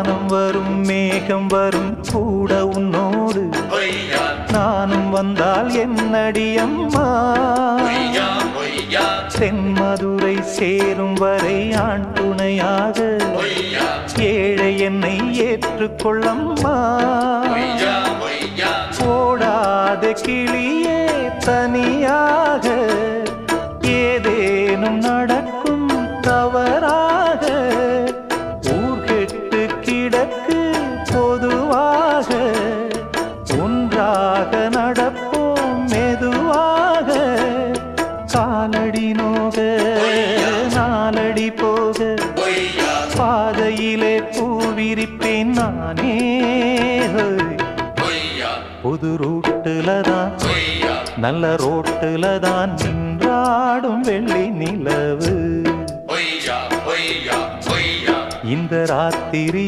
வானம் வரும் மேகம் வரும் கூட உன்னோடு நானும் வந்தால் என்னடி அம்மா தென்மதுரை சேரும் வரை ஆண் துணையாக ஏழை என்னை ஏற்றுக்கொள்ளம்மா ஓடாத கிளியே தனியாக ஏதேனும் நடக்கும் தவறாக ஊர்கெட்டு கிடக்கு பொதுவாக ஒன்றாக நடப்போம் மெதுவாக காலடி நோக நாலடி போக பாதையிலே பூவிரிப்பேன் நானே புது ரூட்டுல தான் நல்ல ரோட்டுல தான் நின்றாடும் வெள்ளி நிலவு இந்த ராத்திரி